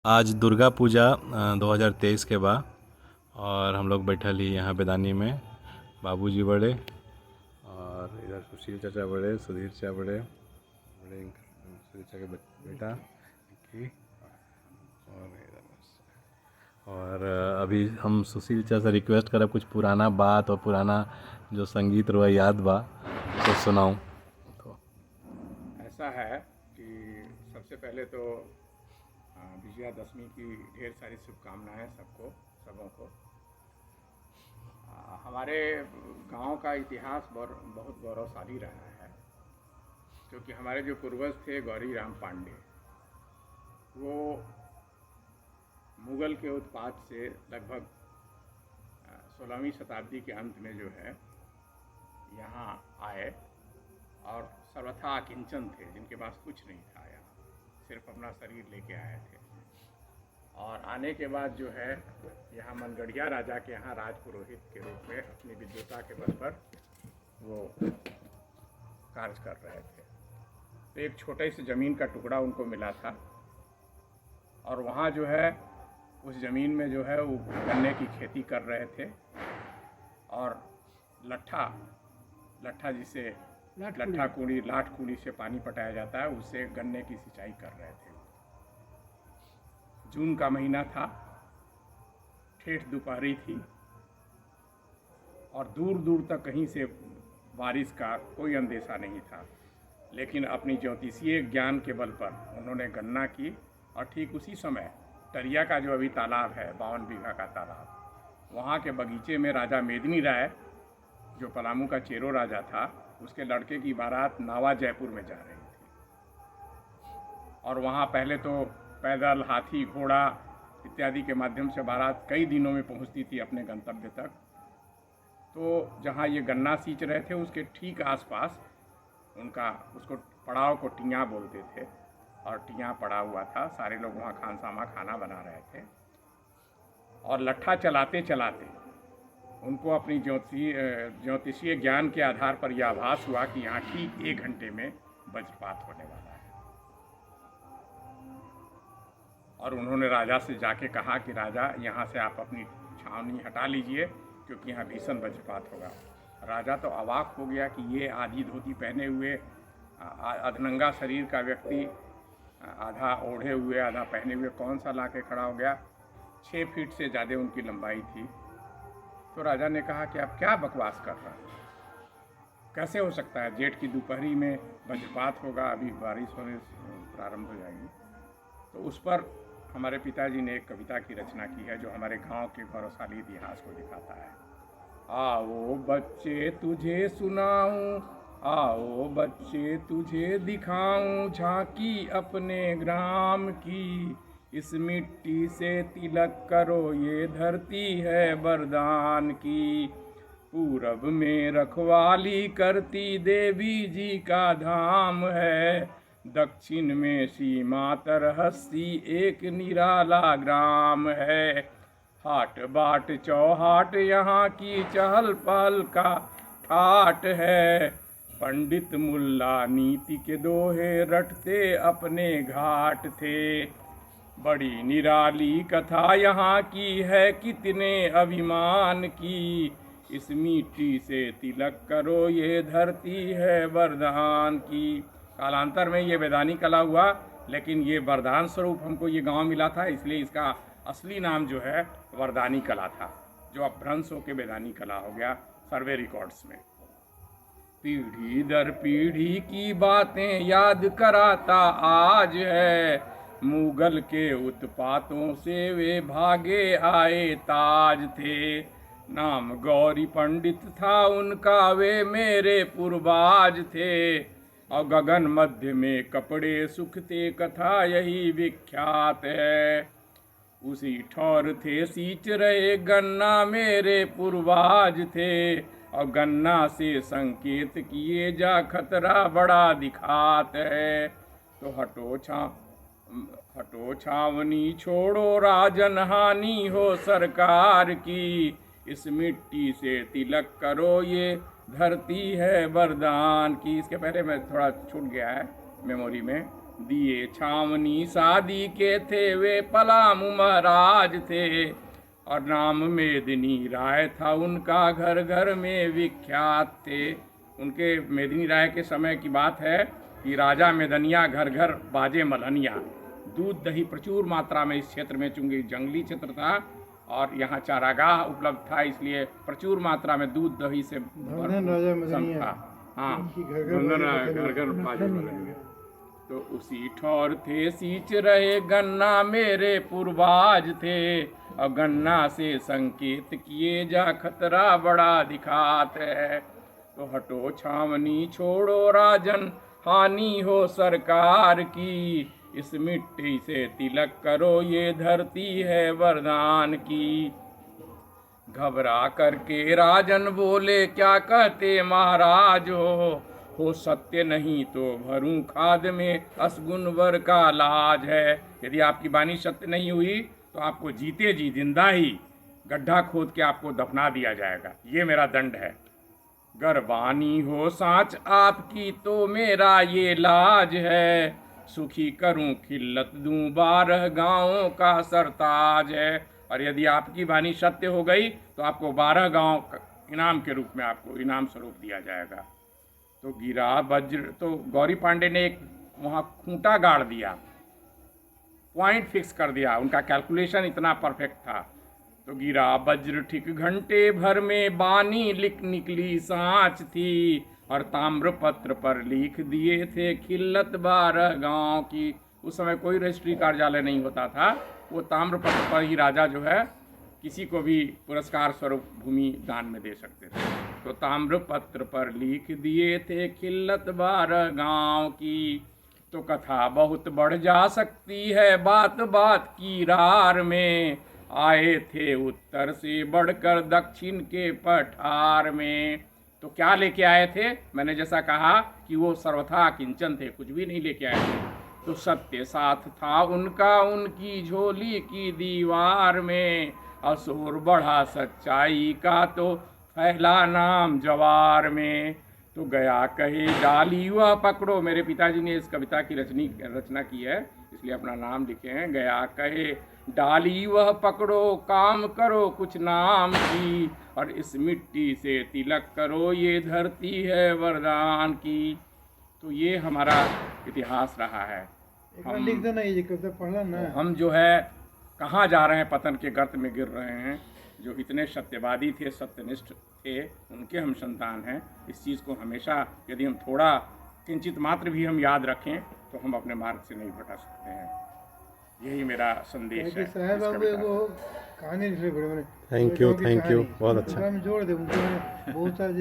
आज दुर्गा पूजा 2023 के बाद और हम लोग बैठल ही यहाँ बेदानी में। बाबूजी बड़े और इधर सुशील चाचा बड़े, सुधीर चाचा बड़े बड़े, सुधीर चाचा के बेटा की और इधर और अभी हम सुशील चाचा से रिक्वेस्ट करब कुछ पुराना बात और पुराना जो संगीत रहा याद बा तो सुनाऊँ। तो ऐसा है कि सबसे पहले तो विजयादशमी की ढेर सारी शुभकामनाएं सबको सबों को। हमारे गांव का इतिहास बहुत गौरवशाली रहा है, क्योंकि हमारे जो पूर्वज थे गौरी राम पांडे, वो मुग़ल के उत्पात से लगभग 16वीं शताब्दी के अंत में जो है यहाँ आए और सर्वथा अकिंचन थे, जिनके पास कुछ नहीं था, यहाँ सिर्फ अपना शरीर लेके आए थे। और आने के बाद जो है यहाँ मनगढ़िया राजा के यहाँ राजपुरोहित के रूप में अपनी विद्वता के बल पर वो कार्य कर रहे थे। तो एक छोटे से ज़मीन का टुकड़ा उनको मिला था और वहाँ जो है उस ज़मीन में जो है वो गन्ने की खेती कर रहे थे और लट्ठा जिसे लाठ कुड़ी से पानी पटाया जाता है, उससे गन्ने की सिंचाई कर रहे थे। जून का महीना था, ठेठ दोपहरी थी और दूर दूर तक कहीं से बारिश का कोई अंदेशा नहीं था, लेकिन अपनी ज्योतिषीय ज्ञान के बल पर उन्होंने गन्ना की। और ठीक उसी समय टरिया का जो अभी तालाब है, 52 बीघा का तालाब, वहाँ के बगीचे में राजा मेदिनी राय, जो पलामू का चेरो राजा था, उसके लड़के की बारात नावा जयपुर में जा रही थी। और वहाँ पहले तो पैदल, हाथी, घोड़ा इत्यादि के माध्यम से बारात कई दिनों में पहुँचती थी अपने गंतव्य तक। तो जहाँ ये गन्ना सींच रहे थे उसके ठीक आसपास उसको पड़ाव को टियाँ बोलते थे और टियाँ पड़ा हुआ था। सारे लोग वहाँ खाना बना रहे थे और लट्ठा चलाते चलाते उनको अपनी ज्योतिषीय ज्ञान के आधार पर यह आभास हुआ कि यहाँ ठीक 1 घंटे में वज्रपात होने वाला है। और उन्होंने राजा से जाके कहा कि राजा, यहाँ से आप अपनी छावनी हटा लीजिए, क्योंकि यहाँ भीषण वज्रपात होगा। राजा तो अवाक हो गया कि ये आधी धोती पहने हुए अधनंगा शरीर का व्यक्ति, आधा ओढ़े हुए आधा पहने हुए, कौन सा ला के खड़ा हो गया। 6 फीट से ज़्यादा उनकी लंबाई थी। तो राजा ने कहा कि आप क्या बकवास कर रहे हैं, कैसे हो सकता है, जेठ की दोपहरी में वज्रपात होगा, अभी बारिश होने प्रारंभ हो जाएगी। तो उस पर हमारे पिताजी ने एक कविता की रचना की है, जो हमारे गांव के गौरवशाली इतिहास को दिखाता है। आओ बच्चे तुझे सुनाऊं, आओ बच्चे तुझे दिखाऊं, झांकी अपने ग्राम की। इस मिट्टी से तिलक करो, ये धरती है वरदान की। पूरब में रखवाली करती देवी जी का धाम है, दक्षिण में सीमा तरहसी एक निराला ग्राम है। हाट बाट चौहाट यहाँ की चहल पहल का ठाट है, पंडित मुल्ला नीति के दोहे रटते अपने घाट थे। बड़ी निराली कथा यहाँ की है, कितने अभिमान की। इस मिट्टी से तिलक करो, ये धरती है वरदान की। कालांतर में ये वेदानी कला हुआ, लेकिन ये वरदान स्वरूप हमको ये गांव मिला था, इसलिए इसका असली नाम जो है वरदानी कला था, जो अब भ्रंश होकर वेदानी कला हो गया सर्वे रिकॉर्ड्स में। पीढ़ी दर पीढ़ी की बातें याद कराता आज है, मुगल के उत्पातों से वे भागे आए ताज थे। नाम गौरी पंडित था उनका, वे मेरे पूर्वाज थे। और गगन मध्य में कपड़े सुखते, कथा यही विख्यात है। उसी ठौर थे सींच रहे गन्ना, मेरे पूर्वाज थे। और गन्ना से संकेत किए जा, खतरा बड़ा दिखात है। तो हटो छावनी छोड़ो, राजन हानि हो सरकार की। इस मिट्टी से तिलक करो, ये धरती है वरदान की। इसके पहले मैं थोड़ा छूट गया है मेमोरी में, दिए छावनी शादी के थे, वे पलामू महाराज थे। और नाम मेदिनी राय था उनका, घर घर में विख्यात थे। उनके मेदिनी राय के समय की बात है कि राजा मेदनिया घर घर बाजे मलहनिया। दूध दही प्रचुर मात्रा में इस क्षेत्र में, चूंकि जंगली क्षेत्र था और यहाँ चारागाह उपलब्ध था, इसलिए प्रचुर मात्रा में दूध दही से भरपूर था। हाँ, घर घर बाजे मलहनिया। तो उसी ठौर थे सींच रहे गन्ना मेरे पूर्वाज थे, और गन्ना से संकेत किए जा खतरा बड़ा दिखात है। तो हटो छावनी छोड़ो राजन, हानि हो सरकार की, इस मिट्टी से तिलक करो ये धरती है वरदान की। घबरा करके राजन बोले क्या कहते महाराज हो सत्य नहीं तो भरूं खाद में असगुनवर का लाज है। यदि आपकी वाणी सत्य नहीं हुई तो आपको जीते जी जिंदा ही गड्ढा खोद के आपको दफना दिया जाएगा, ये मेरा दंड है। गर्वानी हो साँच आपकी तो मेरा ये लाज है, सुखी करूं खिल्लत दूं 12 गांवों का सरताज है। और यदि आपकी वाणी सत्य हो गई तो आपको 12 गांव इनाम के रूप में आपको इनाम स्वरूप दिया जाएगा। तो गिरा वज्र, तो गौरी पांडे ने एक वहाँ खूंटा गाड़ दिया, पॉइंट फिक्स कर दिया, उनका कैलकुलेशन इतना परफेक्ट था। तो गिरा वज्र ठीक घंटे भर में बानी लिख निकली सांच थी, और ताम्रपत्र पर लिख दिए थे खिल्लत 12 गांव की। उस समय कोई रजिस्ट्री कार्यालय नहीं होता था, वो ताम्रपत्र पर ही राजा जो है किसी को भी पुरस्कार स्वरूप भूमि दान में दे सकते थे। तो ताम्रपत्र पर लिख दिए थे खिल्लत 12 गांव की। तो कथा बहुत बढ़ जा सकती है बात बात की रार में, आए थे उत्तर से बढ़कर दक्षिण के पठार में। तो क्या लेके आए थे? मैंने जैसा कहा कि वो सर्वथा किंचन थे, कुछ भी नहीं लेके आए थे। तो सत्य साथ था उनका उनकी झोली की दीवार में, असुर बढ़ा सच्चाई का तो फैला नाम जवार में। तो गया कहे डाली वह पकड़ो, मेरे पिताजी ने इस कविता की रचना की है, इसलिए अपना नाम लिखे हैं। गया कहे डाली वह पकड़ो, काम करो कुछ नाम की, और इस मिट्टी से तिलक करो ये धरती है वरदान की। तो ये हमारा इतिहास रहा है। लिख देना, ये कविता पढ़ना ना। हम जो है कहाँ जा रहे हैं, पतन के गर्त में गिर रहे हैं। जो इतने सत्यवादी थे, सत्यनिष्ठ थे, उनके हम संतान हैं। इस चीज़ को हमेशा यदि हम थोड़ा किंचित मात्र भी हम याद रखें तो हम अपने मार्ग से नहीं भटक सकते हैं। यही मेरा संदेश है। साहब बाबू एगो कहानी लिखे बड़े बड़े। थैंक यू बहुत अच्छा। जोड़ दे बहुत सारे